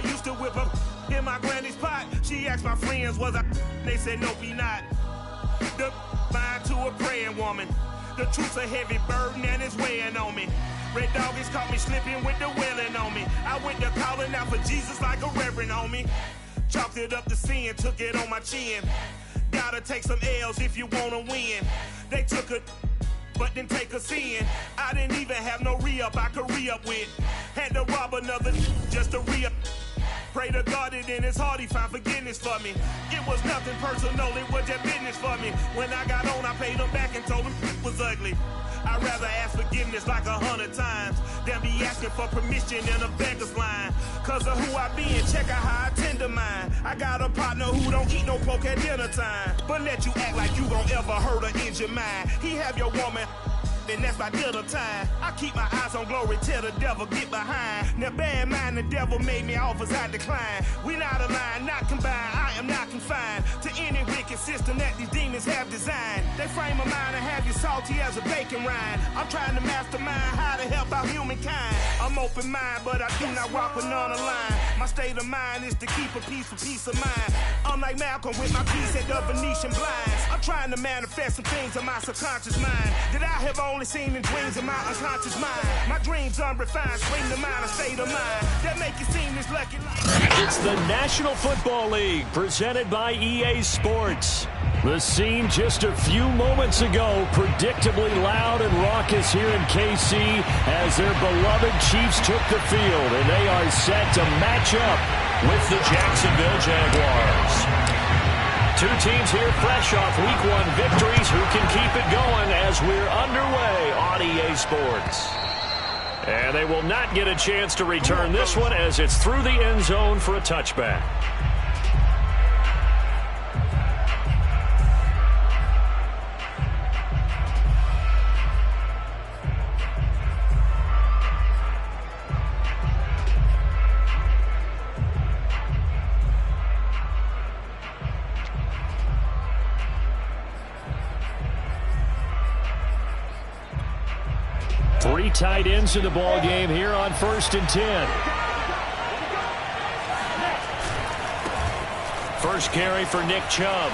used to whip up in my granny's pot. She asked my friends, was I? They said, nope, he not. The mind to a praying woman. The truth's a heavy burden and it's weighing on me. Red doggies caught me slipping with the wailing on me. I went to calling out for Jesus like a reverend homie. Chalked it up to sin, took it on my chin. Gotta take some L's if you wanna win. They took a but didn't take a sin. I didn't even have no re-up I could re-up with. Had to rob another just to re-up. Pray to God that in his heart he found forgiveness for me. It was nothing personal, it was just business for me. When I got on, I paid him back and told him it was ugly. I'd rather ask forgiveness like 100 times than be asking for permission in a beggar's line. Cause of who I be and check out how I tend to mine. I got a partner who don't eat no pork at dinner time, but let you act like you gon' ever hurt or injure mine. He have your woman, and that's my dinner time. I keep my eyes on glory till the devil get behind. Now bad mind, the devil made me offers I decline. We not aligned, not combined, I am not confined to any wicked system that these demons have designed. They frame a mind and have you salty as a bacon rind. I'm trying to mastermind how to help out humankind. I'm open mind, but I do not walk with none aligned. My state of mind is to keep a peaceful peace of mind. I'm like Malcolm with my piece at the Venetian blinds. I'm trying to manifest some things in my subconscious mind that I have only seen in dreams in my unconscious mind. My dreams unrefined, swing the mind, a state of mind that make you seem this lucky life. It's the National Football League presented by EA Sports. The scene just a few moments ago, predictably loud and raucous here in KC as their beloved Chiefs took the field, and they are set to match up with the Jacksonville Jaguars. Two teams here fresh off Week 1 victories who can keep it going as we're underway on EA Sports. And they will not get a chance to return this one as it's through the end zone for a touchback. Three tight ends in the ball game here on 1st and 10. First carry for Nick Chubb.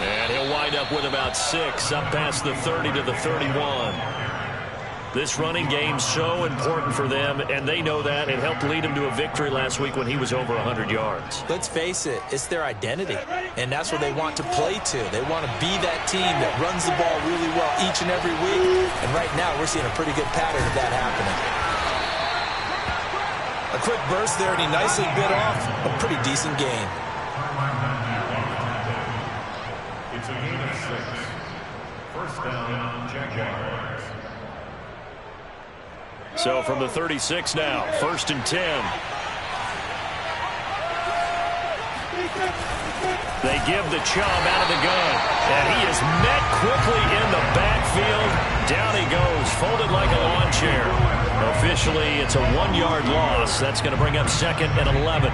And he'll wind up with about 6 up past the 30 to the 31. This running game's so important for them, and they know that. It helped lead him to a victory last week when he was over 100 yards. Let's face it, it's their identity, and that's what they want to play to. They want to be that team that runs the ball really well each and every week, and right now we're seeing a pretty good pattern of that happening. A quick burst there, and he nicely bit off a pretty decent gain. It's a gain of 6. First down, Jaguars. So from the 36 now, 1st and 10. They give the Chubb out of the gun, and he is met quickly in the backfield. Down he goes, folded like a lawn chair. Officially, it's a 1-yard loss. That's going to bring up 2nd and 11.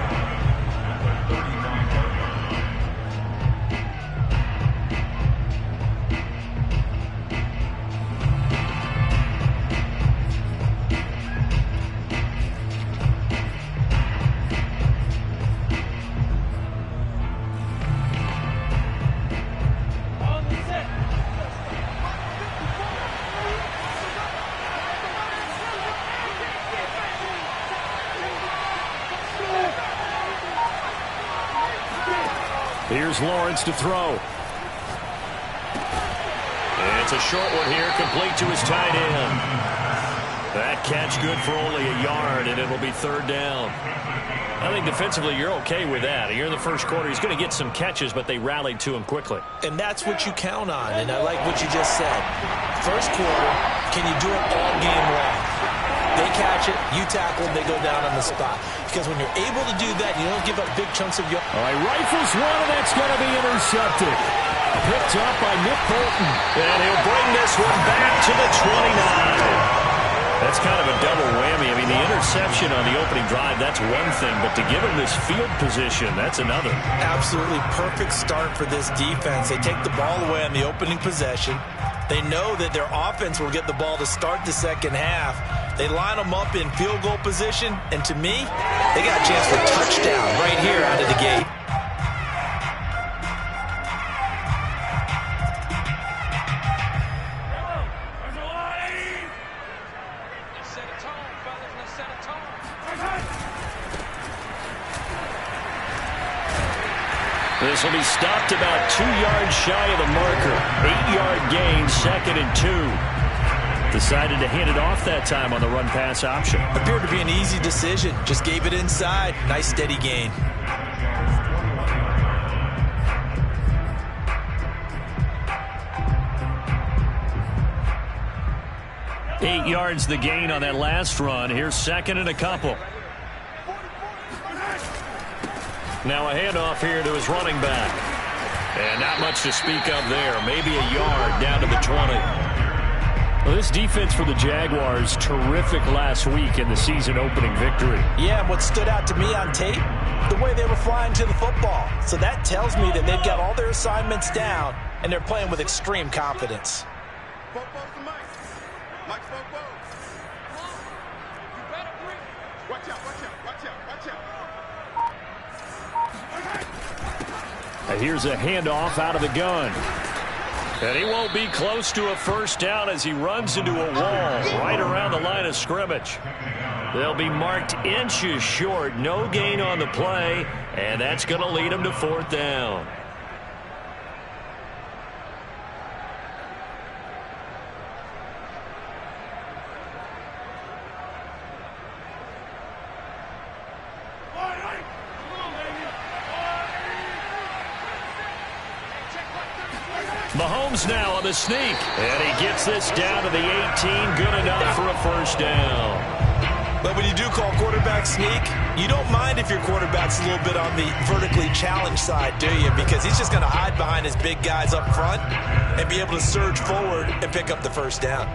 Here's Lawrence to throw. It's a short one here, complete to his tight end. That catch good for only a yard, and it'll be 3rd down. I think defensively you're okay with that. Here in the first quarter, he's going to get some catches, but they rallied to him quickly. And that's what you count on, and I like what you just said. First quarter, can you do it all game long? They catch it, you tackle, they go down on the spot. Because when you're able to do that, you don't give up big chunks of your... All right, rifles one, and that's going to be intercepted. Picked up by Nick Bolton. And he'll bring this one back to the 29. That's kind of a double whammy. I mean, the interception on the opening drive, that's one thing. But to give him this field position, that's another. Absolutely perfect start for this defense. They take the ball away on the opening possession. They know that their offense will get the ball to start the second half. They line them up in field goal position, and to me, they got a chance for a touchdown right here out of the gate. This will be stopped about 2 yards shy of the marker. 8-yard gain, 2nd and 2. Decided to hand it off that time on the run-pass option. Appeared to be an easy decision. Just gave it inside. Nice steady gain. Eight yards the gain on that last run. Here's 2nd and a couple. Now a handoff here to his running back. And not much to speak of there. Maybe a yard down to the 20. Well, this defense for the Jaguars, terrific last week in the season-opening victory. Yeah, and what stood out to me on tape, the way they were flying to the football. So that tells me that they've got all their assignments down, and they're playing with extreme confidence. Here's a handoff out of the gun. And he won't be close to a first down as he runs into a wall right around the line of scrimmage. They'll be marked inches short. No gain on the play, and that's going to lead him to 4th down. Mahomes now on the sneak, and he gets this down to the 18, good enough for a first down. But when you do call quarterback sneak, you don't mind if your quarterback's a little bit on the vertically challenged side, do you? Because he's just going to hide behind his big guys up front and be able to surge forward and pick up the first down.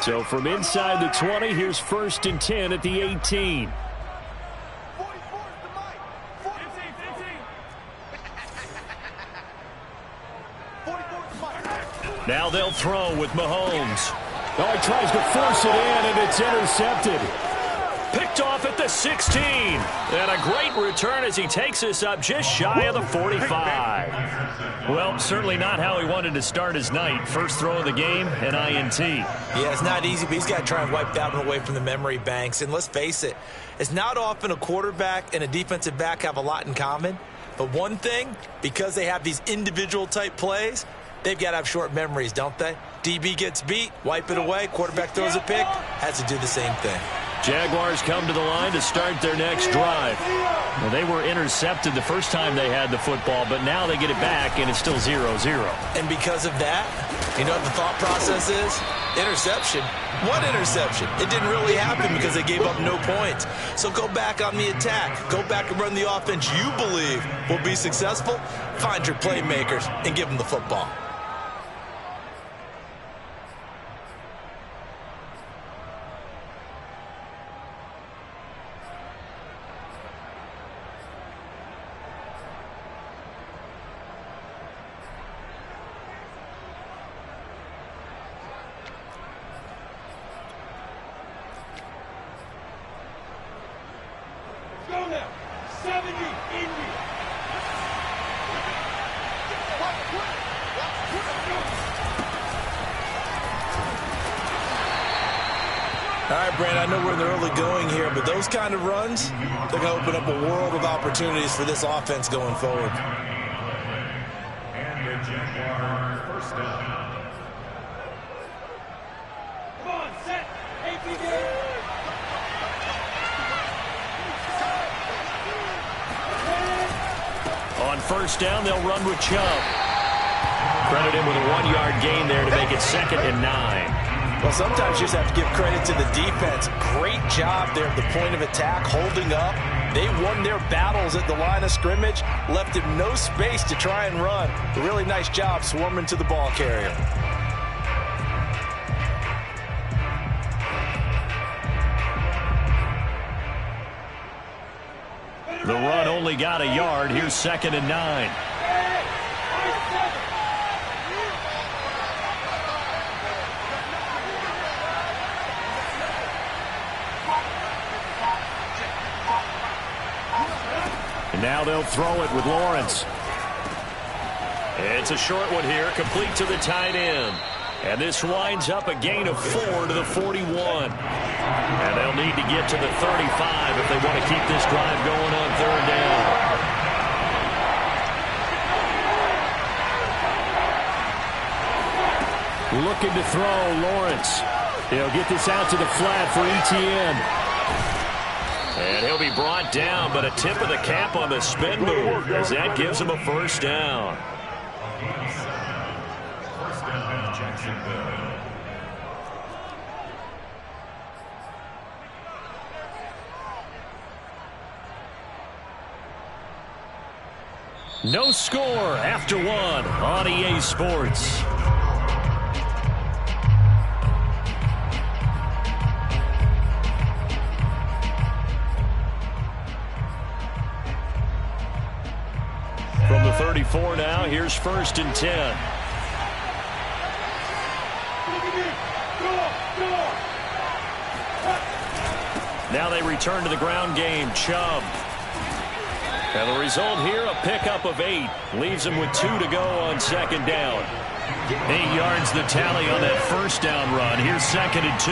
So from inside the 20, here's 1st and 10 at the 18. Now they'll throw with Mahomes. Oh, he tries to force it in, and it's intercepted. Picked off at the 16. And a great return as he takes us up just shy of the 45. Well, certainly not how he wanted to start his night. First throw of the game, an INT. Yeah, it's not easy, but he's got to try and wipe that one away from the memory banks. And let's face it, it's not often a quarterback and a defensive back have a lot in common. But one thing, because they have these individual type plays, they've got to have short memories, don't they? DB gets beat, wipe it away, quarterback throws a pick, has to do the same thing. Jaguars come to the line to start their next drive. Well, they were intercepted the first time they had the football, but now they get it back, and it's still 0-0. And because of that, you know what the thought process is? Interception. What interception? It didn't really happen because they gave up no points. So go back on the attack. Go back and run the offense you believe will be successful. Find your playmakers and give them the football. All right, Brand, I know we're in the early going here, but those kind of runs, they're going to open up a world of opportunities for this offense going forward. And the Jaguar first down. Come on, set. APD. On first down, they'll run with Chubb. Credit him with a 1-yard gain there to make it 2nd and 9. Well, sometimes you just have to give credit to the defense. Great job there at the point of attack, holding up. They won their battles at the line of scrimmage, left him no space to try and run. A really nice job swarming to the ball carrier. The run only got a yard. Here's 2nd and 9. And now they'll throw it with Lawrence. It's a short one here, complete to the tight end. And this winds up a gain of 4 to the 41. And they'll need to get to the 35 if they want to keep this drive going on 3rd down. Looking to throw, Lawrence. He'll get this out to the flat for Etienne. And he'll be brought down, but a tip of the cap on the spin move as that gives him a 1st down. No score after 1 on EA Sports. From the 34 now, here's 1st and 10. Now they return to the ground game. Chubb. And the result here, a pickup of 8. Leaves him with 2 to go on 2nd down. 8 yards the tally on that 1st down run. Here's 2nd and 2.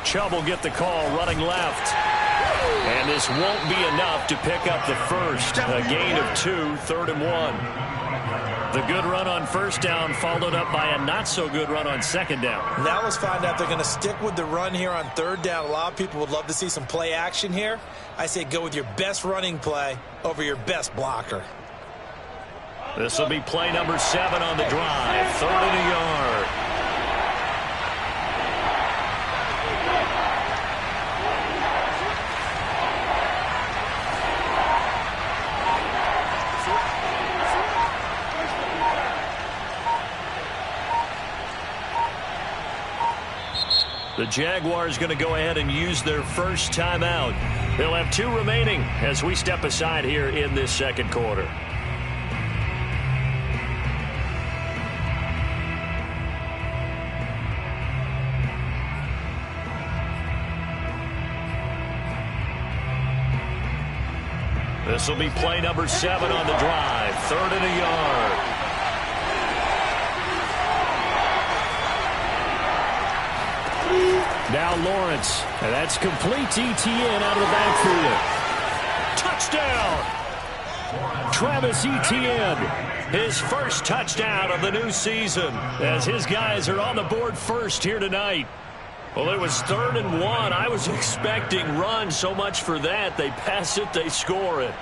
Chubb will get the call running left. And this won't be enough to pick up the 1st. A gain of 2, 3rd and 1. The good run on 1st down followed up by a not-so-good run on 2nd down. Now let's find out if they're going to stick with the run here on 3rd down. A lot of people would love to see some play action here. I say go with your best running play over your best blocker. This will be play number 7 on the drive. 3rd and a yard. The Jaguars going to go ahead and use their 1st timeout. They'll have 2 remaining as we step aside here in this 2nd quarter. This will be play number 7 on the drive. 3rd and a yard. Now Lawrence, and that's complete to Etienne out of the backfield. Touchdown! Travis Etienne, his 1st touchdown of the new season, as his guys are on the board first here tonight. Well, it was 3rd and 1. I was expecting run, so much for that. They pass it, they score it.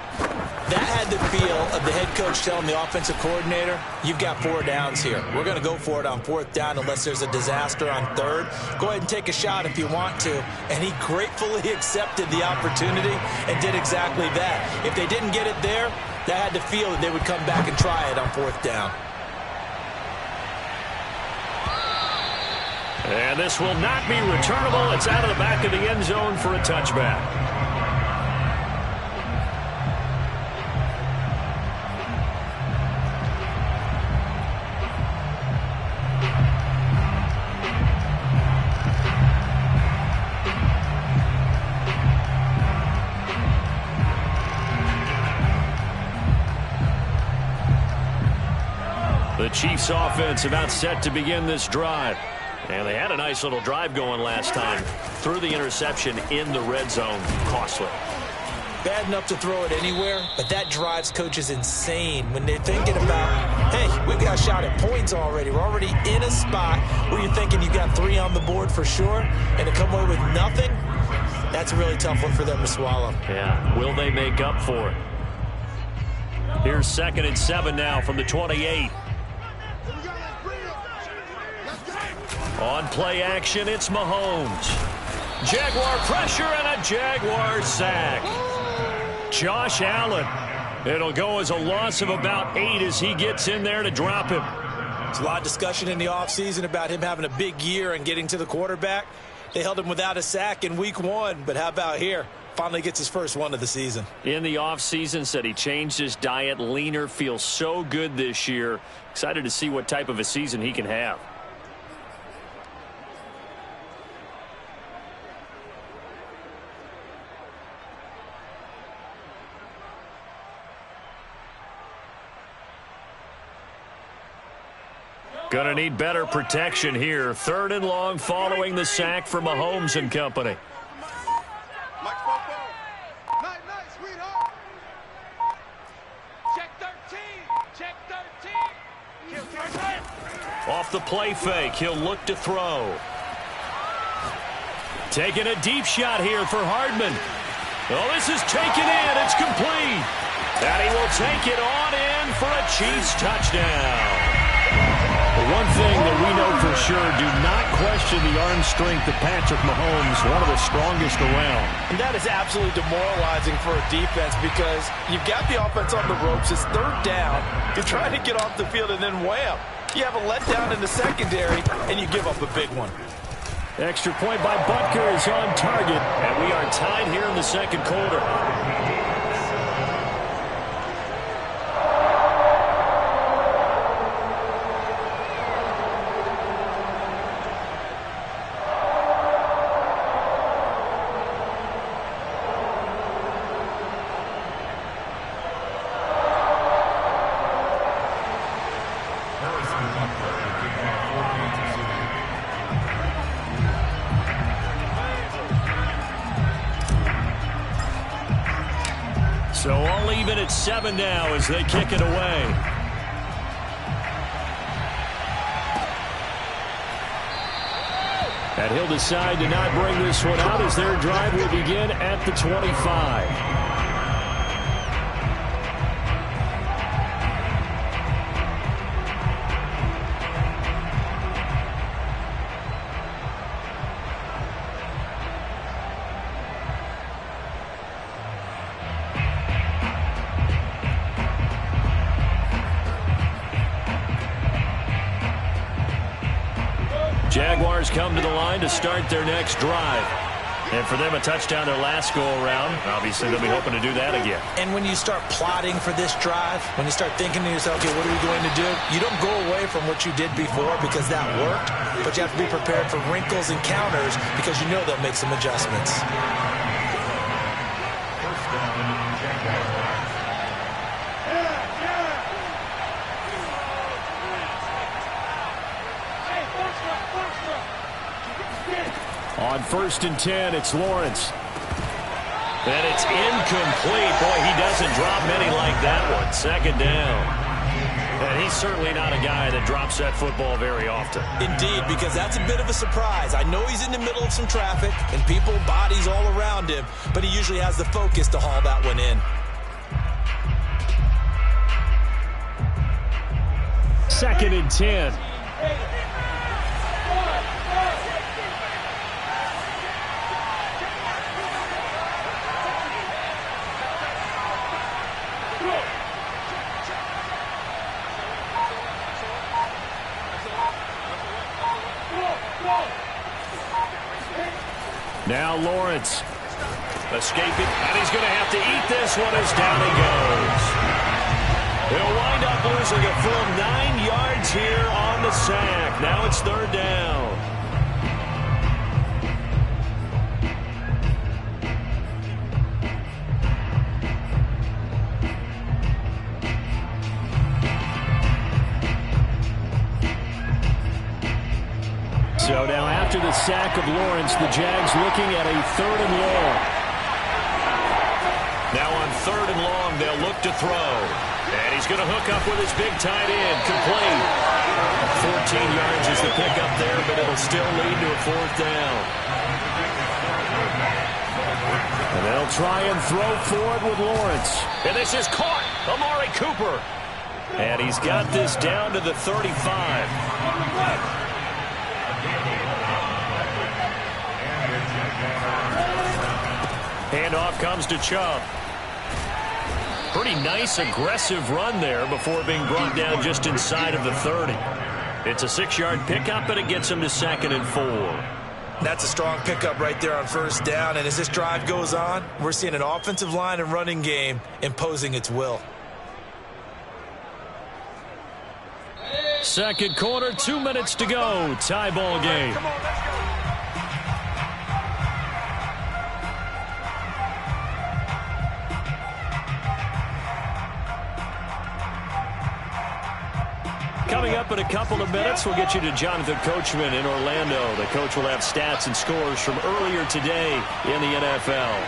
That had the feel of the head coach telling the offensive coordinator, you've got 4 downs here. We're going to go for it on 4th down unless there's a disaster on 3rd. Go ahead and take a shot if you want to. And he gratefully accepted the opportunity and did exactly that. If they didn't get it there, that had the feel that they would come back and try it on 4th down. And this will not be returnable. It's out of the back of the end zone for a touchback. The Chiefs offense about set to begin this drive. And they had a nice little drive going last time. Threw the interception in the red zone. Costly. Bad enough to throw it anywhere, but that drives coaches insane when they're thinking about, hey, we've got a shot at points already. We're already in a spot where you're thinking you got 3 on the board for sure, and to come away with nothing, that's a really tough one for them to swallow. Yeah, will they make up for it? Here's 2nd and 7 now from the 28. On play action, it's Mahomes. Jaguar pressure and a Jaguar sack. Josh Allen. It'll go as a loss of about 8 as he gets in there to drop him. There's a lot of discussion in the offseason about him having a big year and getting to the quarterback. They held him without a sack in week 1, but how about here? Finally gets his first one of the season. In the offseason, said he changed his diet, leaner, feels so good this year. Excited to see what type of a season he can have. Gonna need better protection here. 3rd and long following the sack from Mahomes and company. Off the play fake, he'll look to throw. Taking a deep shot here for Hardman. Oh, this is taken in. It's complete. And he will take it on in for a Chiefs touchdown. One thing that we know for sure, do not question the arm strength of Patrick Mahomes, one of the strongest around. And that is absolutely demoralizing for a defense because you've got the offense on the ropes. It's 3rd down. You're trying to get off the field and then wham. You have a letdown in the secondary and you give up a big one. Extra point by Butker is on target, and we are tied here in the 2nd quarter. So all even at 7 now as they kick it away. And he'll decide to not bring this one out as their drive will begin at the 25. Jaguars come to the line to start their next drive. And for them, a touchdown their last go-around. Obviously, they'll be hoping to do that again. And when you start plotting for this drive, when you start thinking to yourself, okay, what are we going to do? You don't go away from what you did before because that worked, but you have to be prepared for wrinkles and counters because you know they'll make some adjustments. On 1st and 10, it's Lawrence. And it's incomplete. Boy, he doesn't drop many like that one. 2nd down. And he's certainly not a guy that drops that football very often. Indeed, because that's a bit of a surprise. I know he's in the middle of some traffic and people, bodies all around him, but he usually has the focus to haul that one in. 2nd and 10. Now Lawrence escaping, and he's going to have to eat this one as down he goes. He'll wind up losing a full 9 yards here on the sack. Now it's 3rd down. So now after the sack of Lawrence, the Jags looking at a 3rd and long. Now on 3rd and long, they'll look to throw. And he's going to hook up with his big tight end. Complete. 14 yards is the pickup there, but it'll still lead to a 4th down. And they'll try and throw forward with Lawrence. And this is caught. Amari Cooper. And he's got this down to the 35. Handoff comes to Chubb. Pretty nice, aggressive run there before being brought down just inside of the 30. It's a 6-yard pickup, and it gets him to 2nd and 4. That's a strong pickup right there on first down, and as this drive goes on, we're seeing an offensive line and running game imposing its will. Second quarter, 2 minutes to go. Tie ball game. Come on, let's go. Coming up in a couple of minutes, we'll get you to Jonathan Coachman in Orlando. The coach will have stats and scores from earlier today in the NFL.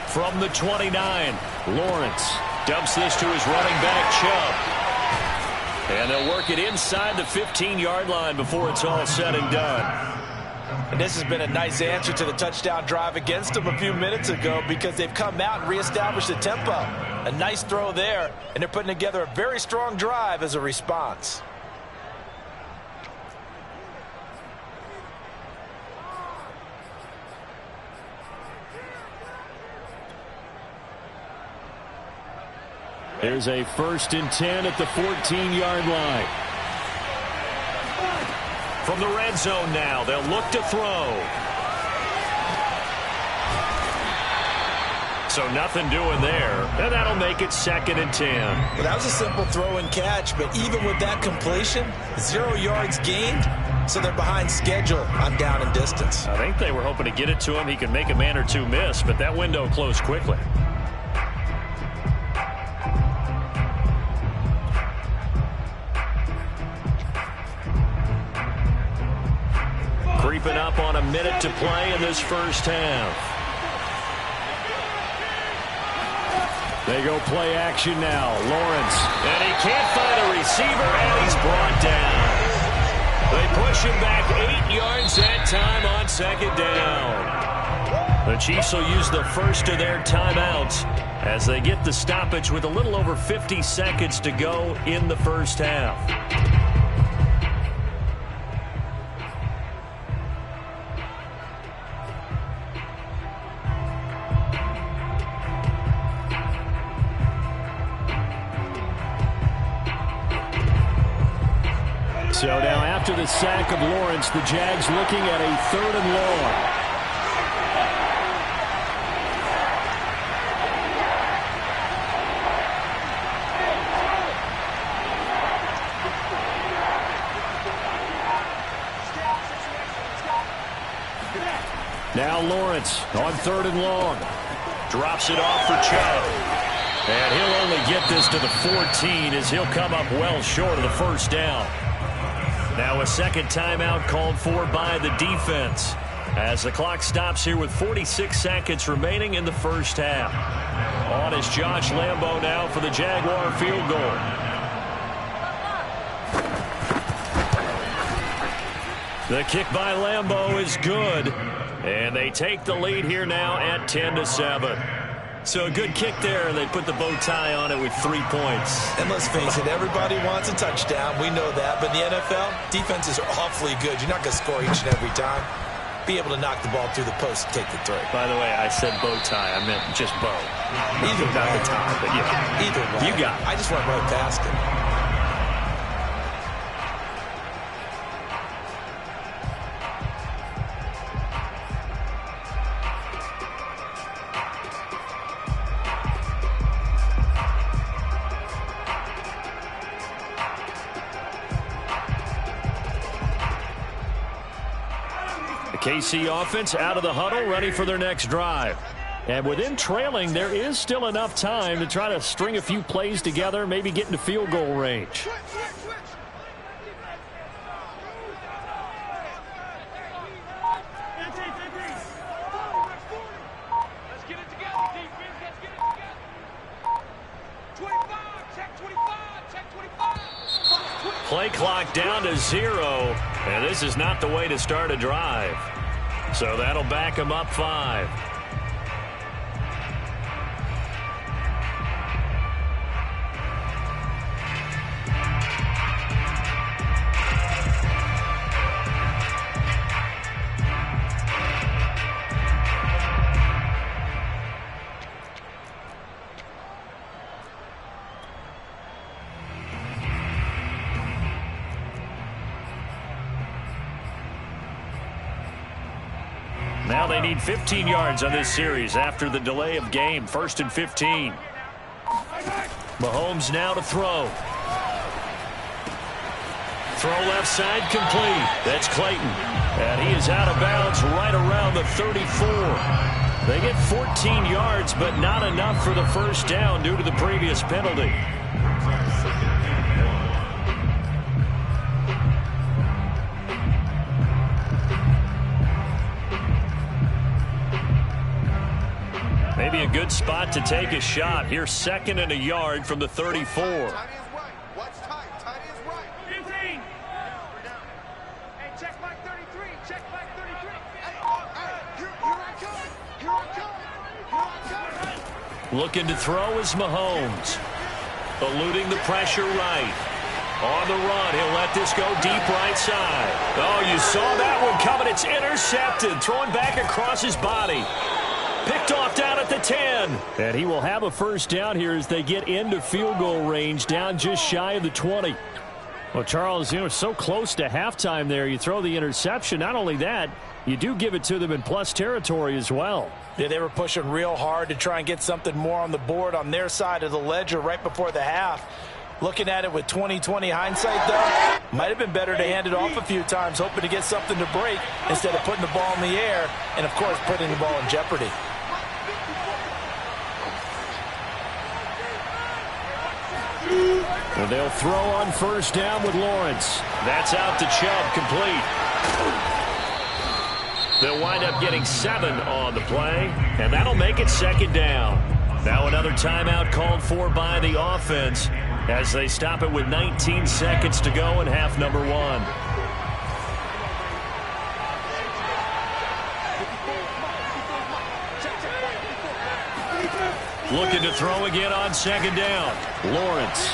From the 29, Lawrence dumps this to his running back, Chubb. And they'll work it inside the 15-yard line before it's all said and done. And this has been a nice answer to the touchdown drive against them a few minutes ago because they've come out and reestablished the tempo. A nice throw there, and they're putting together a very strong drive as a response. There's a 1st and 10 at the 14-yard line. From the red zone now, they'll look to throw. So nothing doing there, and that'll make it 2nd and 10. Well, that was a simple throw and catch, but even with that completion, 0 yards gained, so they're behind schedule on down and distance. I think they were hoping to get it to him. He could make a man or two miss, but that window closed quickly. Creeping up on a minute to play in this first half. They go play action now. Lawrence. And he can't find a receiver, and he's brought down. They push him back 8 yards that time on 2nd down. The Chiefs will use the first of their timeouts as they get the stoppage with a little over 50 seconds to go in the first half. So now after the sack of Lawrence, the Jags looking at a 3rd and long. Now Lawrence on 3rd and long. Drops it off for Chubb. And he'll only get this to the 14 as he'll come up well short of the first down. Now a second timeout called for by the defense as the clock stops here with 46 seconds remaining in the first half. On is Josh Lambo now for the Jaguar field goal. The kick by Lambo is good, and they take the lead here now at 10-7. So a good kick there, and they put the bow tie on it with 3 points. And let's face it, everybody wants a touchdown. We know that. But in the NFL, defenses are awfully good. You're not going to score each and every time. Be able to knock the ball through the post and take the throw. By the way, I said bow tie. I meant just bow. Either not way. the tie, but yeah. Either way. You got it. I just went right past it. KC offense out of the huddle, ready for their next drive. And within trailing, there is still enough time to try to string a few plays together, maybe get into field goal range. Play clock down to 0, and this is not the way to start a drive. So that'll back them up 5. Now they need 15 yards on this series after the delay of game. 1st and 15. Mahomes now to throw. Throw left side complete. That's Clayton. And he is out of bounds right around the 34. They get 14 yards, but not enough for the first down due to the previous penalty. Maybe a good spot to take a shot. Here's 2nd and a yard from the 34. Looking to throw is Mahomes. Eluding the pressure right. On the run, he'll let this go deep right side. Oh, you saw that one coming. It's intercepted. Throwing back across his body. Picked off down at the 10. And he will have a first down here as they get into field goal range, down just shy of the 20. Well, Charles, so close to halftime there. You throw the interception. Not only that, you do give it to them in plus territory as well. Yeah, they were pushing real hard to try and get something more on the board on their side of the ledger right before the half. Looking at it with 20/20 hindsight, though, might have been better to hand it off a few times, hoping to get something to break instead of putting the ball in the air and, of course, putting the ball in jeopardy. And they'll throw on first down with Lawrence. That's out to Chubb, complete. They'll wind up getting 7 on the play, and that'll make it 2nd down. Now another timeout called for by the offense as they stop it with 19 seconds to go in half number 1. Looking to throw again on 2nd down. Lawrence.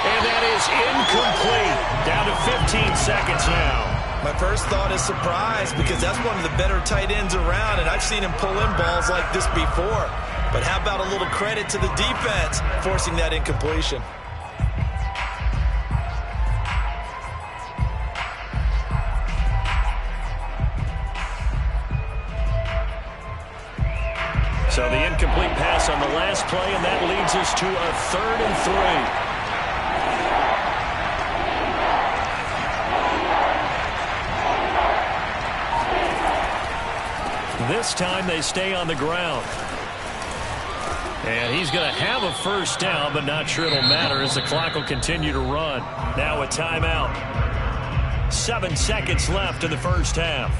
And that is incomplete. Down to 15 seconds now. My first thought is surprise because that's one of the better tight ends around, and I've seen him pull in balls like this before. But how about a little credit to the defense forcing that incompletion? So the incomplete pass on the last play, and that leads us to a 3rd and 3. This time they stay on the ground. And he's going to have a first down, but not sure it'll matter as the clock will continue to run. Now a timeout. 7 seconds left in the first half.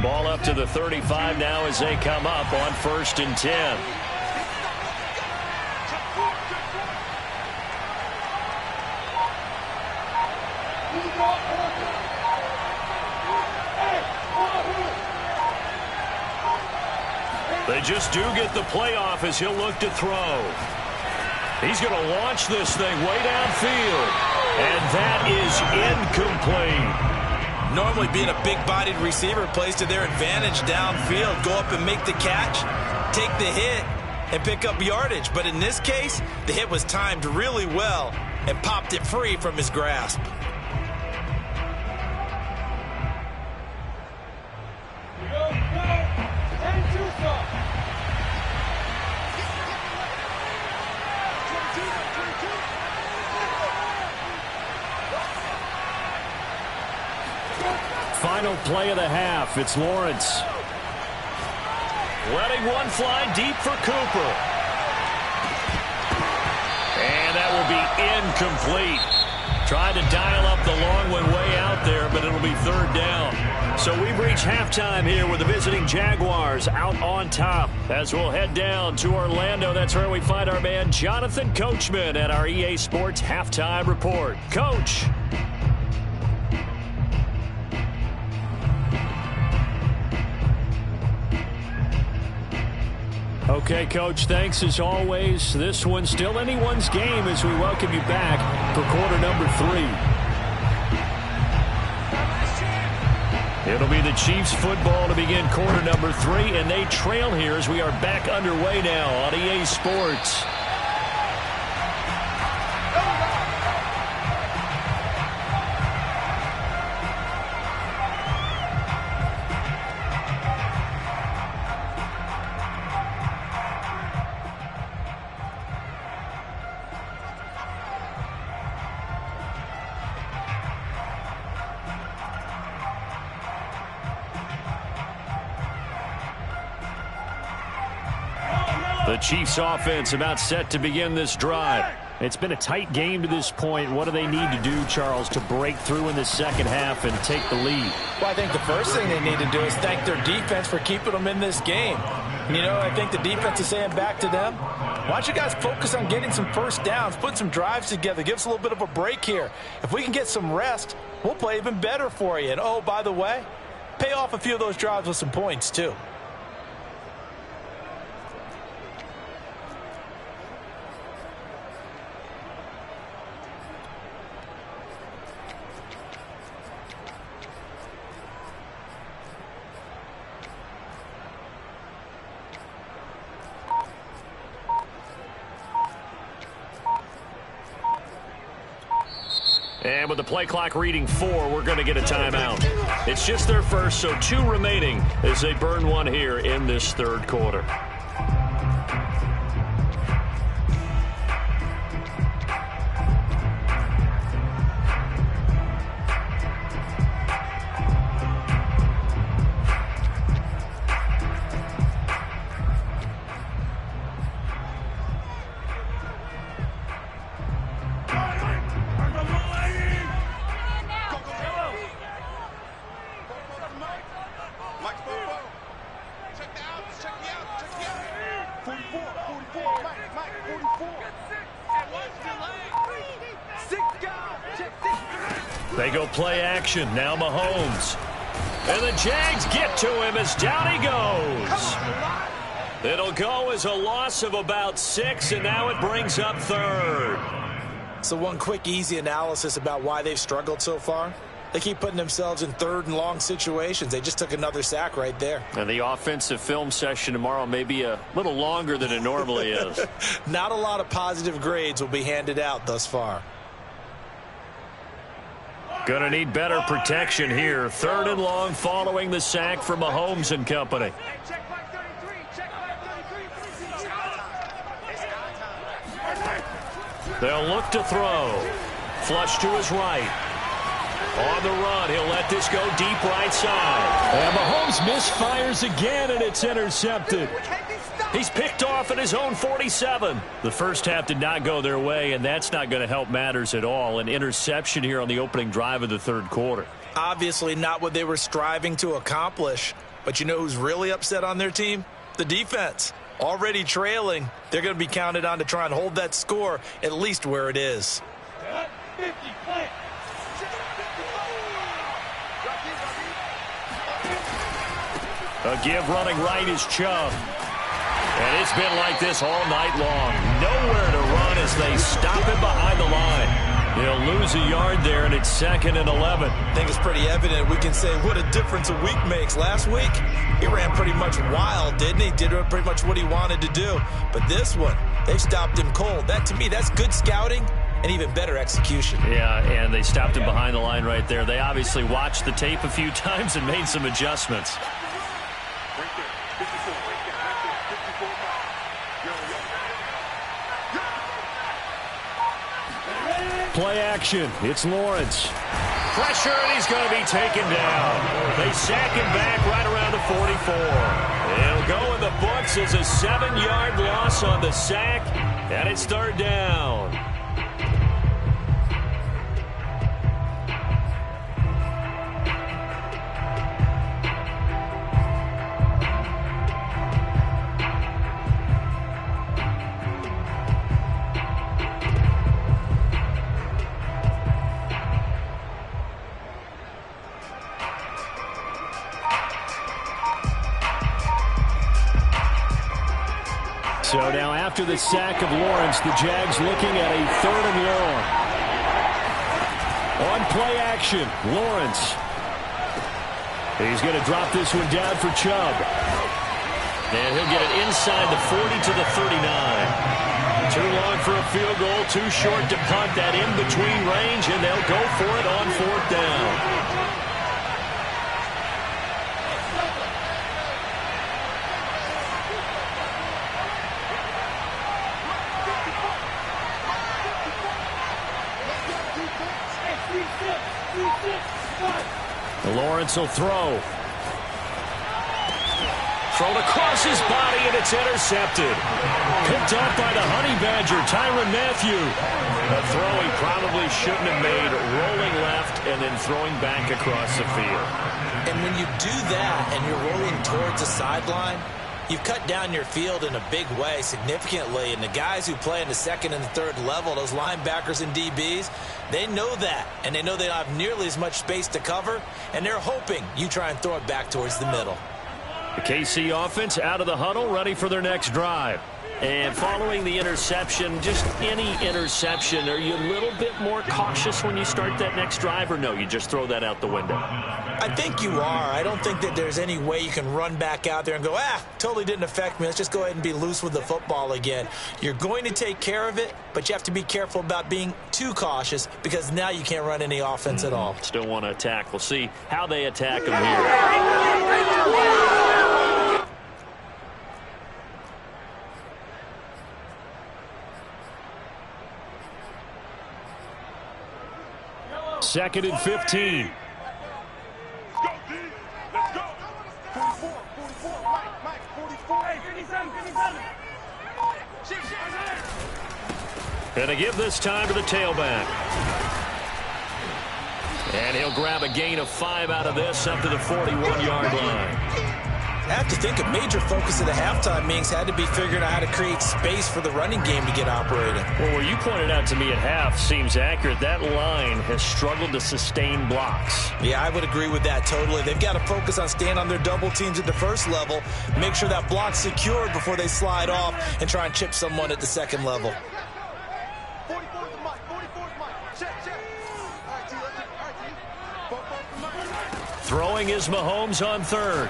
Ball up to the 35 now as they come up on 1st and 10. They just do get the playoff as he'll look to throw. He's going to launch this thing way downfield. And that is incomplete. Normally being a big-bodied receiver plays to their advantage downfield. Go up and make the catch, take the hit, and pick up yardage. But in this case, the hit was timed really well and popped it free from his grasp. Final play of the half. It's Lawrence. Letting one fly deep for Cooper. And that will be incomplete. Tried to dial up the long one way out there, but it'll be 3rd down. So we've reached halftime here with the visiting Jaguars out on top. As we'll head down to Orlando, that's where we find our man Jonathan Coachman at our EA Sports Halftime Report. Coach. Okay, Coach, thanks as always. This one's still anyone's game as we welcome you back for quarter number 3. It'll be the Chiefs football to begin quarter number 3, and they trail here as we are back underway now on EA Sports. The Chiefs offense about set to begin this drive. It's been a tight game to this point. What do they need to do, Charles, to break through in the second half and take the lead? Well, I think the first thing they need to do is thank their defense for keeping them in this game. You know, I think the defense is saying back to them, why don't you guys focus on getting some first downs, put some drives together, give us a little bit of a break here. If we can get some rest, we'll play even better for you. And, oh, by the way, pay off a few of those drives with some points, too. And with the play clock reading 4, we're going to get a timeout. It's just their first, so 2 remaining as they burn one here in this third quarter. They go play action. Now Mahomes. And the Jags get to him as down he goes. It'll go as a loss of about 6, and now it brings up third. So one quick, easy analysis about why they've struggled so far. They keep putting themselves in third and long situations. They just took another sack right there. And the offensive film session tomorrow may be a little longer than it normally is. Not a lot of positive grades will be handed out thus far. Gonna need better protection here. Third and long following the sack from Mahomes and company. They'll look to throw. Flush to his right. On the run, he'll let this go deep right side. And Mahomes misfires again, and it's intercepted. He's picked off at his own 47. The first half did not go their way, and that's not going to help matters at all. An interception here on the opening drive of the third quarter. Obviously not what they were striving to accomplish. But you know who's really upset on their team? The defense. Already trailing. They're going to be counted on to try and hold that score at least where it is. A give running right is Chubb. And it's been like this all night long. Nowhere to run as they stop him behind the line. They'll lose a yard there, and it's 2nd and 11. I think it's pretty evident. We can say what a difference a week makes. Last week, he ran pretty much wild, didn't he? Did pretty much what he wanted to do. But this one, they stopped him cold. That, to me, that's good scouting and even better execution. Yeah, and they stopped him behind the line right there. They obviously watched the tape a few times and made some adjustments. Play action. It's Lawrence. Pressure, and he's going to be taken down. They sack him back right around the 44. It'll go in the books as a 7-yard loss on the sack, and it's third down. So now after the sack of Lawrence, the Jags looking at a 3rd and long. On play action, Lawrence. He's going to drop this one down for Chubb. And he'll get it inside the 40 to the 39. Too long for a field goal, too short to punt that in between range, and they'll go for it on 4th down. Lawrence will throw. Thrown across his body, and it's intercepted. Picked up by the Honey Badger, Tyrann Mathieu. A throw he probably shouldn't have made, rolling left and then throwing back across the field. And when you do that and you're rolling towards the sideline, you've cut down your field in a big way, significantly. And the guys who play in the 2nd and the 3rd level, those linebackers and DBs, they know that. And they know they don't have nearly as much space to cover. And they're hoping you try and throw it back towards the middle. The KC offense out of the huddle, ready for their next drive. And following the interception, just any interception, are you a little bit more cautious when you start that next drive, or no, you just throw that out the window? I think you are. I don't think that there's any way you can run back out there and go, totally didn't affect me. Let's just go ahead and be loose with the football again. You're going to take care of it, but you have to be careful about being too cautious because now you can't run any offense at all. Still want to attack. We'll see how they attack them here. 2nd and 15. Go, D. Let's go. 44, Mike, 44. Hey, 57. Gonna give this time to the tailback. And he'll grab a gain of 5 out of this up to the 41-yard line. I have to think a major focus of the halftime meetings had to be figuring out how to create space for the running game to get operating. Well, where you pointed out to me at half seems accurate. That line has struggled to sustain blocks. Yeah, I would agree with that totally. They've got to focus on staying on their double teams at the 1st level, make sure that block's secured before they slide off and try and chip someone at the 2nd level. Throwing is Mahomes on 3rd.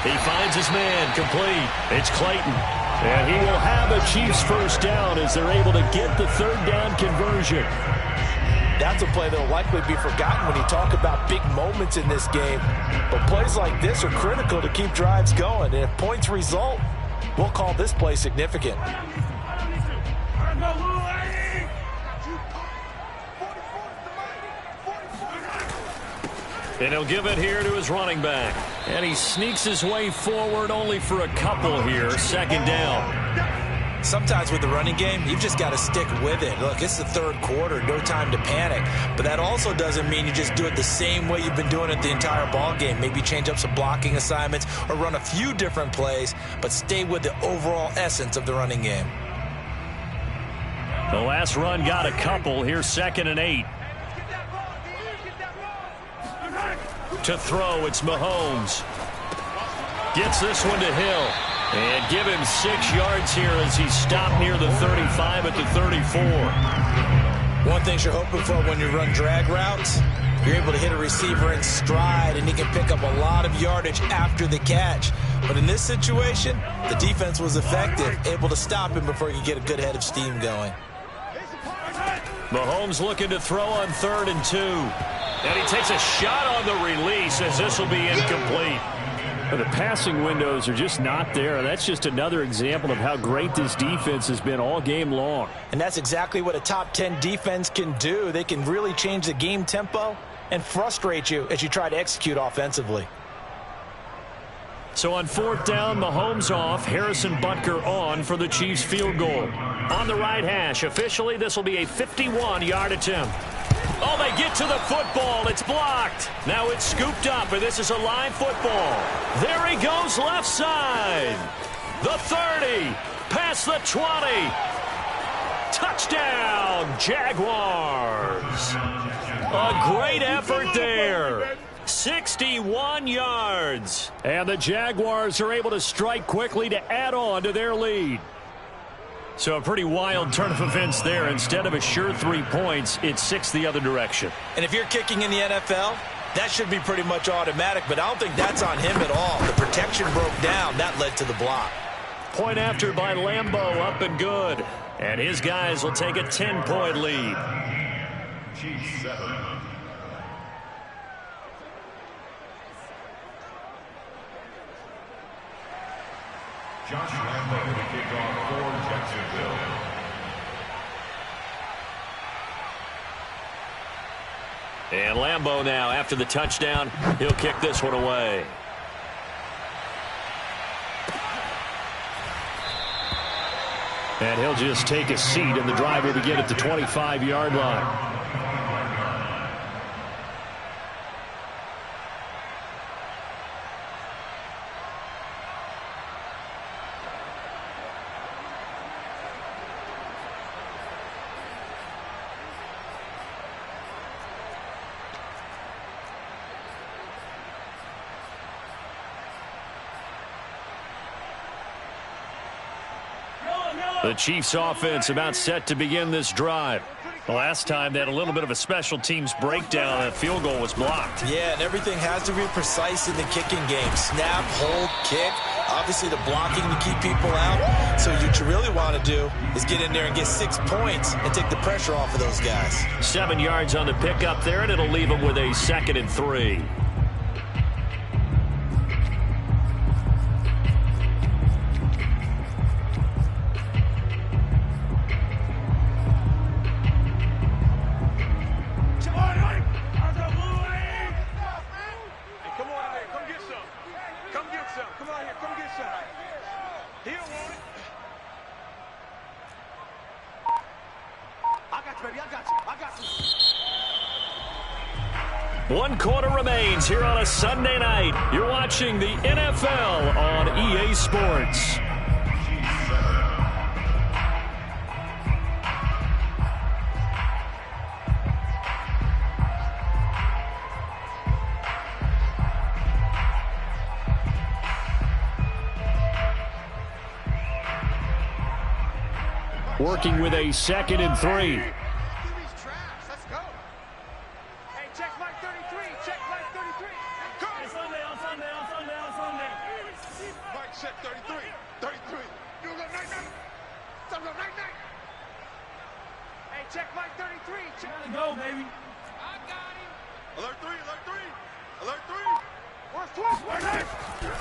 He finds his man, complete. It's Clayton. And he will have a Chiefs 1st down as they're able to get the 3rd down conversion. That's a play that will likely be forgotten when you talk about big moments in this game. But plays like this are critical to keep drives going. And if points result, we'll call this play significant. And he'll give it here to his running back. And he sneaks his way forward only for a couple here. 2nd down. Sometimes with the running game, you've just got to stick with it. Look, it's the 3rd quarter, no time to panic. But that also doesn't mean you just do it the same way you've been doing it the entire ball game. Maybe change up some blocking assignments or run a few different plays, but stay with the overall essence of the running game. The last run got a couple. Here's 2nd and 8. To throw, it's Mahomes. Gets this one to Hill. And give him 6 yards here as he's stopped near the 35 at the 34. One thing you're hoping for when you run drag routes, you're able to hit a receiver in stride, and he can pick up a lot of yardage after the catch. But in this situation, the defense was effective, able to stop him before he could get a good head of steam going. Mahomes looking to throw on 3rd and 2. And he takes a shot on the release as this will be incomplete. The passing windows are just not there. That's just another example of how great this defense has been all game long. And that's exactly what a top 10 defense can do. They can really change the game tempo and frustrate you as you try to execute offensively. So on 4th down, Mahomes off, Harrison Butker on for the Chiefs field goal. On the right hash, officially this will be a 51-yard attempt. Oh, they get to the football. It's blocked. Now it's scooped up, and this is a live football. There he goes left side. The 30, past the 20. Touchdown, Jaguars. A great effort there. 61 yards. And the Jaguars are able to strike quickly to add on to their lead. So a pretty wild turn of events there. Instead of a sure 3 points, it's 6 the other direction. And if you're kicking in the NFL, that should be pretty much automatic, but I don't think that's on him at all. The protection broke down. That led to the block. Point after by Lambeau, up and good. And his guys will take a 10-point lead. G7. Josh Lambeau to kick off for Jacksonville. And Lambeau now, after the touchdown, he'll kick this one away. And he'll just take a seat, and the drive will begin at the 25-yard line. The Chiefs offense about set to begin this drive. The last time they had a little bit of a special teams breakdown. That field goal was blocked. Yeah, and everything has to be precise in the kicking game. Snap, hold, kick. Obviously the blocking to keep people out. So what you really want to do is get in there and get 6 points and take the pressure off of those guys. 7 yards on the pickup there, and it'll leave them with a 2nd and 3. One quarter remains here on a Sunday night. You're watching the NFL on EA Sports. Working with a 2nd and 3.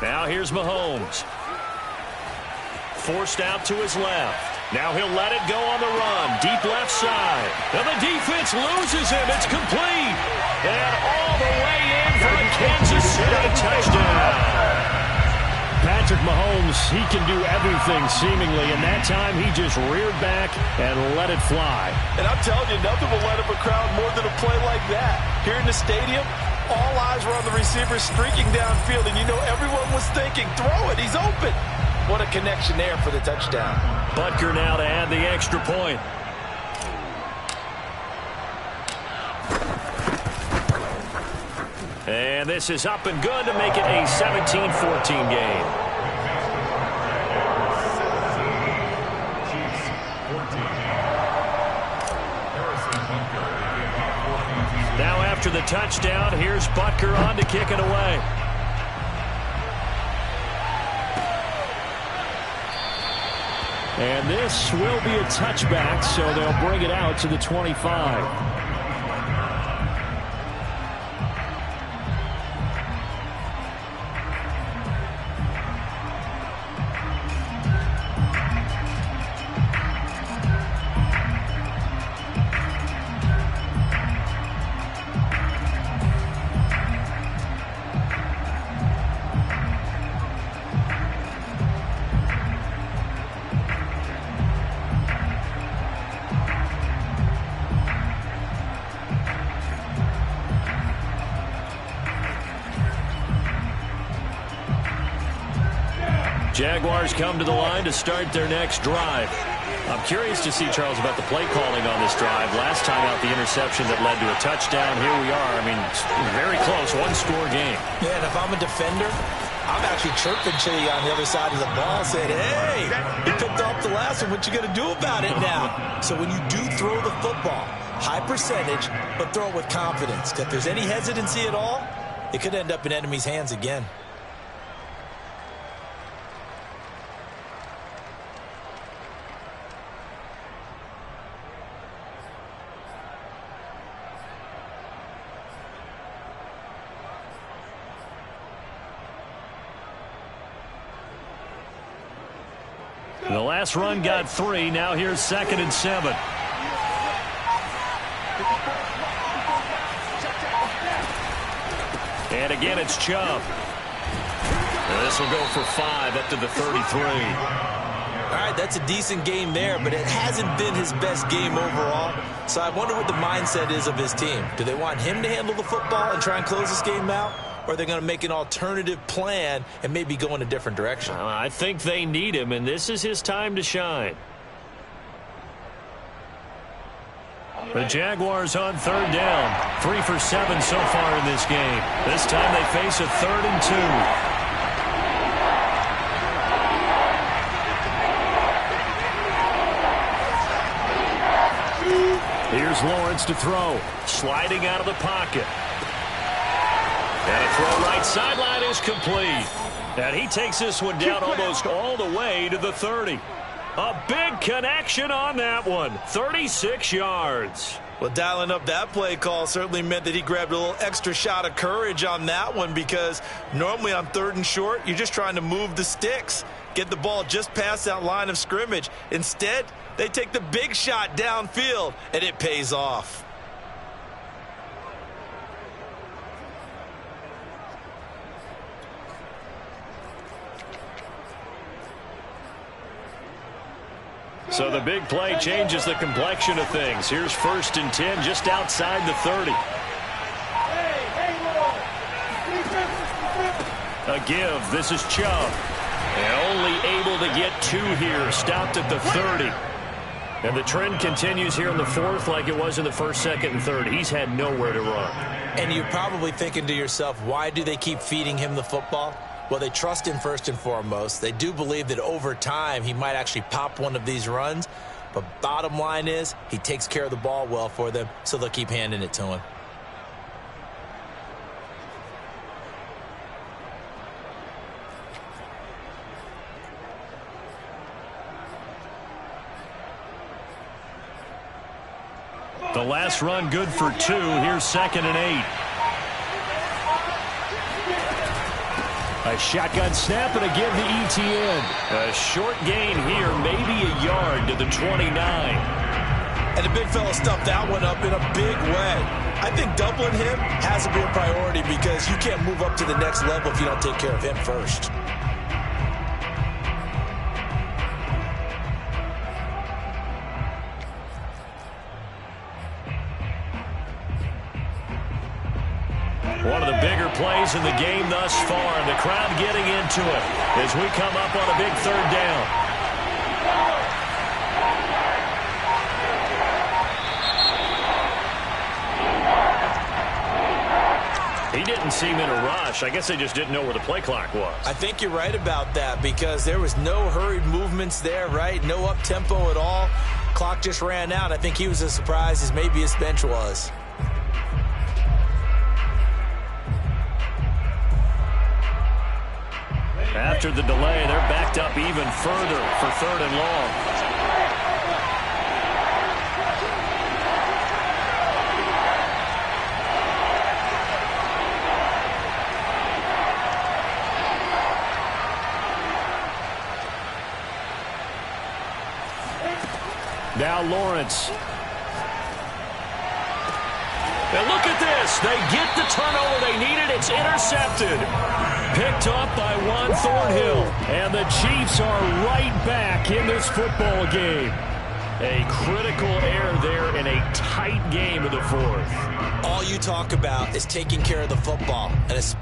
Now here's Mahomes. Forced out to his left. Now he'll let it go on the run. Deep left side. And the defense loses him. It's complete. And all the way in for a Kansas City touchdown. Patrick Mahomes, he can do everything seemingly. And that time he just reared back and let it fly. And I'm telling you, nothing will light up a crowd more than a play like that. Here in the stadium, all eyes were on the receiver streaking downfield. And you know everyone was thinking, throw it, he's open. What a connection there for the touchdown. Butker now to add the extra point. And this is up and good to make it a 17-14 game. Now after the touchdown, here's Butker on to kick it away. And this will be a touchback, so they'll bring it out to the 25. Jaguars come to the line to start their next drive. I'm curious to see, Charles, about the play calling on this drive. Last time out, the interception that led to a touchdown. Here we are. I mean, very close, one-score game. Yeah, and if I'm a defender, I'm actually chirping to you on the other side of the ball, saying, hey, you picked off the last one. What you going to do about it now? So when you do throw the football, high percentage, but throw it with confidence. If there's any hesitancy at all, it could end up in enemy's hands again. The last run got 3. Now here's 2nd and 7. And again, it's Chubb. This will go for 5 up to the 33. All right, that's a decent game there, but it hasn't been his best game overall. So I wonder what the mindset is of his team. Do they want him to handle the football and try and close this game out? Or are they going to make an alternative plan and maybe go in a different direction? I think they need him, and this is his time to shine. The Jaguars on 3rd down. 3 for 7 so far in this game. This time they face a 3rd and 2. Here's Lawrence to throw. Sliding out of the pocket. And a throw right sideline is complete. And he takes this one down almost all the way to the 30. A big connection on that one. 36 yards. Well, dialing up that play call certainly meant that he grabbed a little extra shot of courage on that one, because normally on 3rd and short, you're just trying to move the sticks, get the ball just past that line of scrimmage. Instead, they take the big shot downfield, and it pays off. So the big play changes the complexion of things. Here's 1st and 10 just outside the 30. A give. This is Chubb. And only able to get 2 here. Stopped at the 30. And the trend continues here in the 4th like it was in the 1st, 2nd, and 3rd. He's had nowhere to run. And you're probably thinking to yourself, why do they keep feeding him the football? Well, they trust him first and foremost. They do believe that over time he might actually pop one of these runs. But bottom line is he takes care of the ball well for them, so they'll keep handing it to him. The last run good for 2. Here's 2nd and 8. A shotgun snap and a give to ETN. A short gain here, maybe a yard to the 29. And the big fella stuffed that one up in a big way. I think doubling him has to be a priority, because you can't move up to the next level if you don't take care of him first. One of the bigger plays in the game thus far. The crowd getting into it as we come up on a big 3rd down. He didn't seem in a rush. I guess they just didn't know where the play clock was. I think you're right about that, because there was no hurried movements there, right? No up-tempo at all. Clock just ran out. I think he was as surprised as maybe his bench was. After the delay, they're backed up even further for 3rd and long. Now Lawrence. And look at this. They get the turnover they needed. It's intercepted. Picked up by Juan Thornhill. And the Chiefs are right back in this football game. A critical error there in a tight game of the 4th. All you talk about is taking care of the football. And it's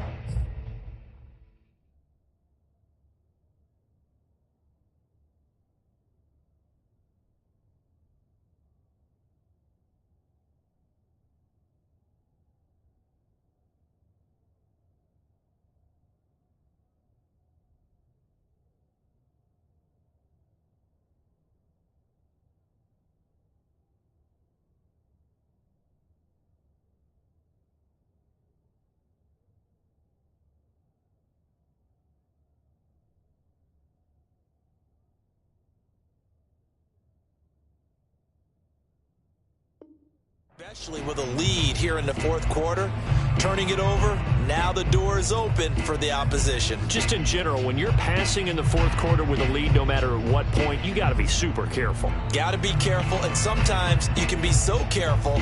Especially with a lead here in the fourth quarter, turning it over, now the door is open for the opposition. Just in general, when you're passing in the fourth quarter with a lead, no matter at what point, you got to be super careful. Got to be careful, and sometimes you can be so careful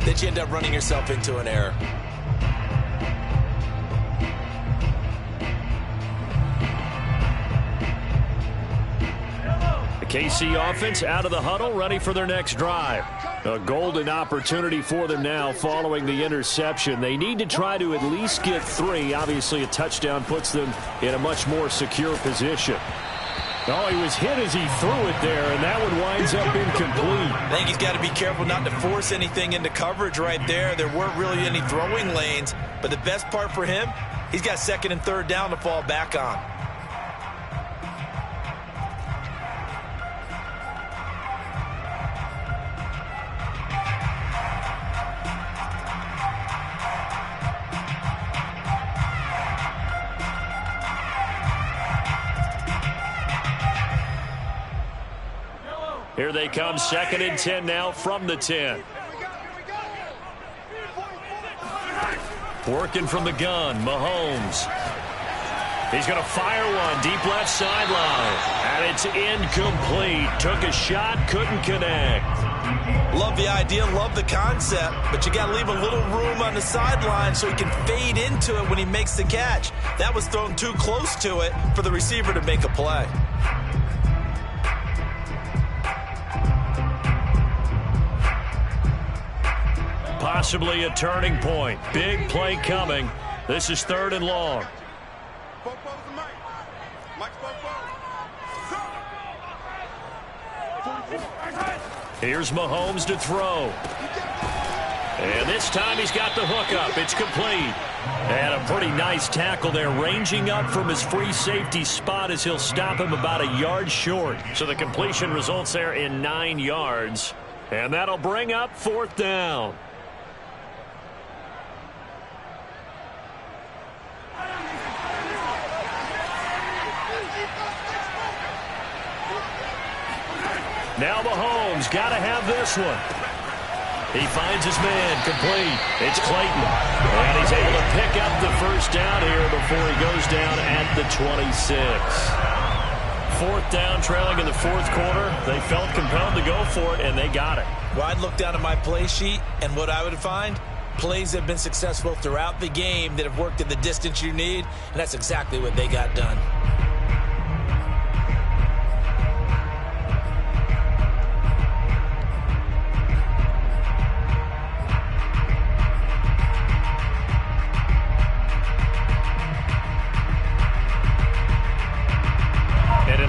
that you end up running yourself into an error. The KC offense out of the huddle, ready for their next drive. A golden opportunity for them now following the interception. They need to try to at least get 3. Obviously, a touchdown puts them in a much more secure position. Oh, he was hit as he threw it there, and that one winds up incomplete. I think he's got to be careful not to force anything into coverage right there. There weren't really any throwing lanes, but the best part for him, he's got second and third down to fall back on. Here they come, 2nd and 10 now from the 10. Working from the gun, Mahomes. He's going to fire one, deep left sideline. And it's incomplete. Took a shot, couldn't connect. Love the idea, love the concept, but you got to leave a little room on the sideline so he can fade into it when he makes the catch. That was thrown too close to it for the receiver to make a play. Possibly a turning point. Big play coming. This is 3rd and long. Here's Mahomes to throw. And this time he's got the hook up. It's complete. And a pretty nice tackle there, ranging up from his free safety spot as he'll stop him about a yard short. So the completion results there in 9 yards. And that'll bring up 4th down. Now Mahomes got to have this one. He finds his man, complete. It's Clayton. And he's able to pick up the first down here before he goes down at the 26. 4th down, trailing in the fourth quarter. They felt compelled to go for it, and they got it. Well, I'd look down at my play sheet, and what I would find, plays have been successful throughout the game that have worked in the distance you need, and that's exactly what they got done.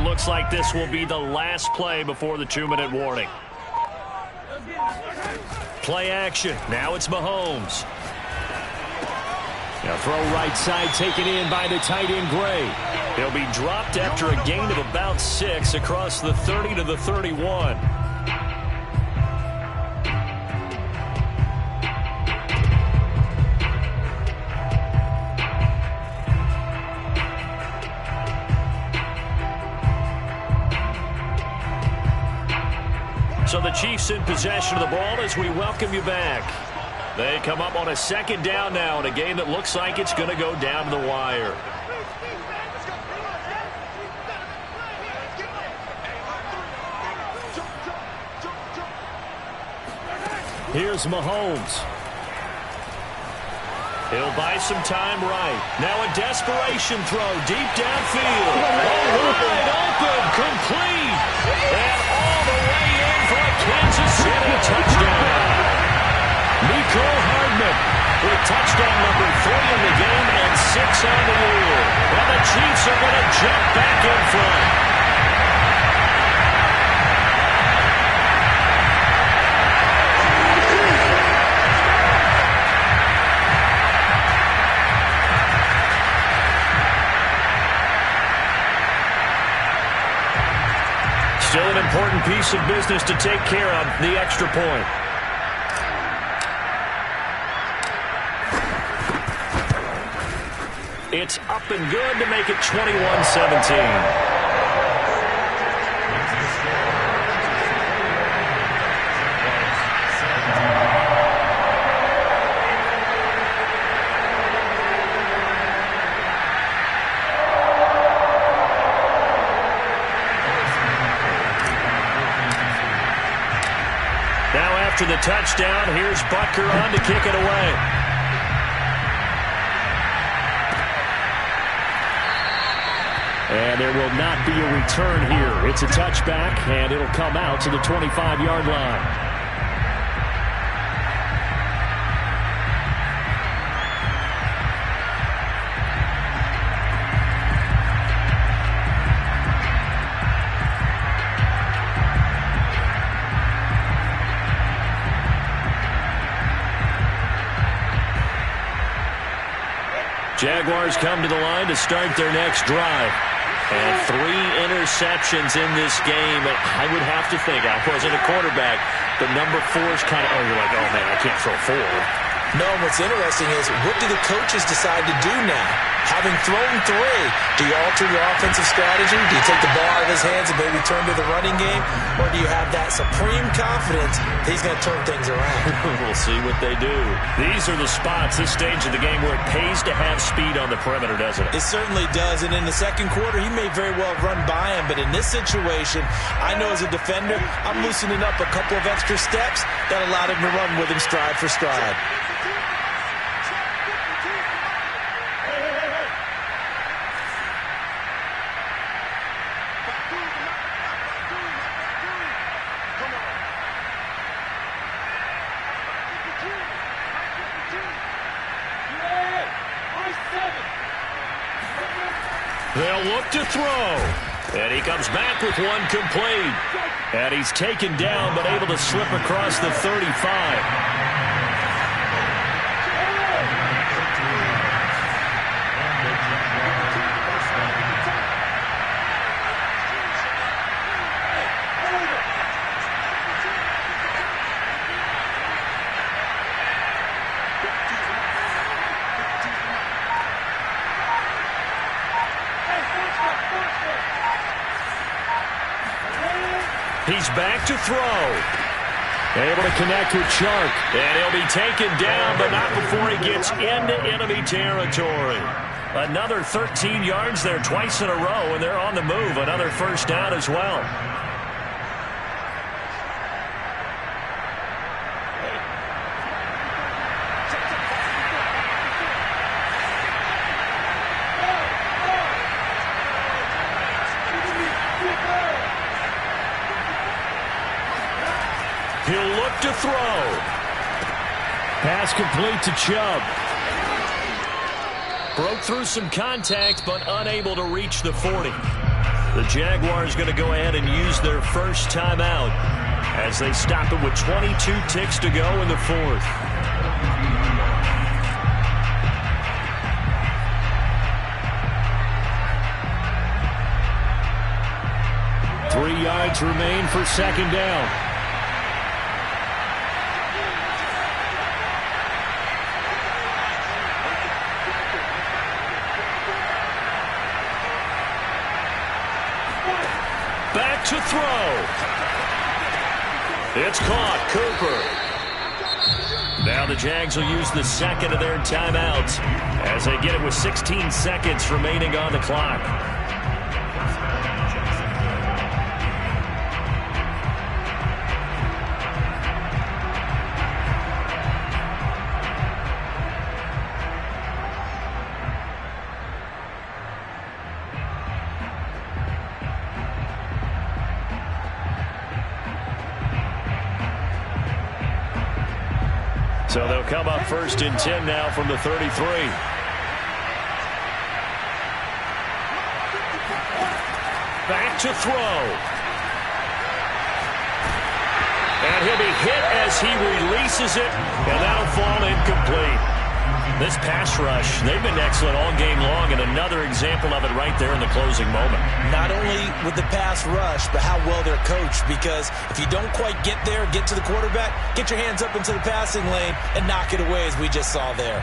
Looks like this will be the last play before the 2-minute warning. Play action. Now it's Mahomes. Now throw right side taken in by the tight end Gray. He'll be dropped after a gain of about 6 across the 30 to the 31. So the Chiefs in possession of the ball as we welcome you back. They come up on a 2nd down now in a game that looks like it's going to go down to the wire. Here's Mahomes. He'll buy some time right. Now a desperation throw deep downfield. Wide open, complete. And all the way in for a Kansas City touchdown. Nicole Hardman with touchdown number 3 in the game and 6 on the year. And the Chiefs are going to jump back in front. Still an important piece of business to take care of, the extra point. It's up and good to make it 21-17. after the touchdown. Here's Butker on to kick it away. And there will not be a return here. It's a touchback, and it'll come out to the 25-yard line. Jaguars come to the line to start their next drive. And 3 interceptions in this game. I would have to think, I wasn't a quarterback, but number 4 is kind of, you're like, oh, man, I can't throw 4. No, what's interesting is, what do the coaches decide to do now? Having thrown 3, do you alter your offensive strategy? Do you take the ball out of his hands and maybe turn to the running game? Or do you have that supreme confidence that he's going to turn things around? We'll see what they do. These are the spots, this stage of the game, where it pays to have speed on the perimeter, doesn't it? It certainly does, and in the second quarter, he may very well run by him, but in this situation, I know as a defender, I'm loosening up a couple of extra steps that allowed him to run with him stride for stride. They'll look to throw. And he comes back with one complete. And he's taken down but able to slip across the 35. He's back to throw. Able to connect with Chark. And he'll be taken down, but not before he gets into enemy territory. Another 13 yards there twice in a row, and they're on the move. Another first down as well. He'll look to throw. Pass complete to Chubb. Broke through some contact, but unable to reach the 40. The Jaguars going to go ahead and use their first timeout as they stop it with 22 ticks to go in the fourth. Three yards remain for second down. Back to throw. It's caught. Cooper. Now the Jags will use the second of their timeouts as they get it with 16 seconds remaining on the clock. So they'll come up first and 10 now from the 33. Back to throw. And he'll be hit as he releases it, and that'll fall incomplete. This pass rush, they've been excellent all game long, and another example of it right there in the closing moment. Not only with the pass rush, but how well they're coached, because if you don't quite get there, get to the quarterback, get your hands up into the passing lane and knock it away, as we just saw there.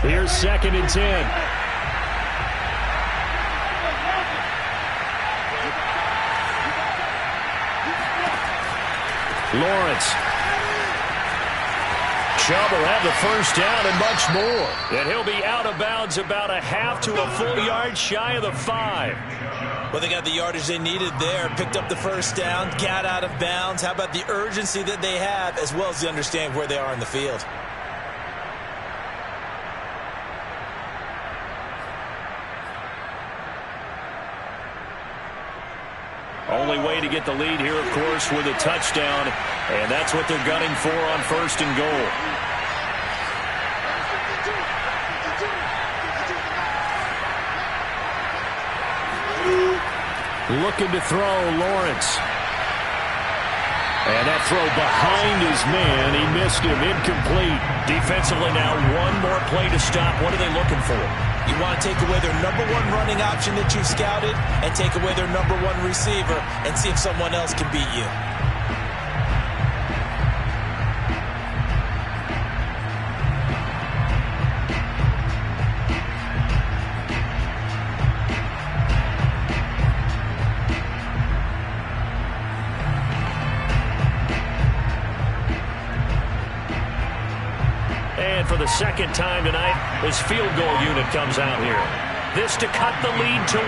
Here's second and 10. Lawrence. Chubb will have the first down and much more. And he'll be out of bounds about a half to a full yard shy of the 5. Well, they got the yardage they needed there, picked up the first down, got out of bounds. How about the urgency that they have, as well as the understanding where they are in the field? Only way to get the lead here, of course, with a touchdown, and that's what they're gunning for on 1st and goal. Looking to throw, Lawrence. And that throw behind his man. He missed him. Incomplete. Defensively now, one more play to stop. What are they looking for? You want to take away their number 1 running option that you've scouted and take away their number 1 receiver and see if someone else can beat you. And for the second time tonight, this field goal unit comes out here. This to cut the lead to 1.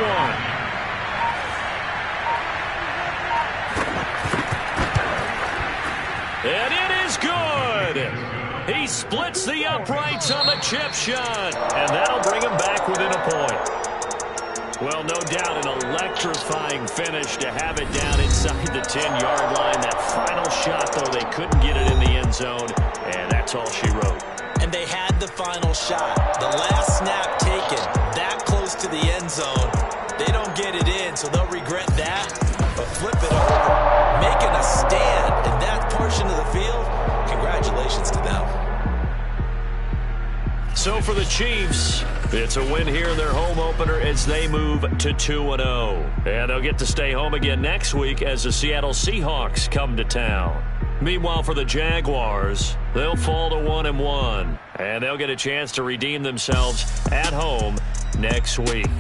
And it is good. He splits the uprights on the chip shot. And that'll bring him back within a point. Well, no doubt an electrifying finish to have it down inside the 10-yard line. That final shot, though, they couldn't get it in the end zone. And that's all she wrote. And they had the final shot. The last snap taken that close to the end zone. They don't get it in, so they'll regret that. But flip it over, making a stand in that portion of the field, congratulations to them. So for the Chiefs, it's a win here in their home opener as they move to 2-0. And they'll get to stay home again next week as the Seattle Seahawks come to town. Meanwhile, for the Jaguars, they'll fall to 1-1, and they'll get a chance to redeem themselves at home next week.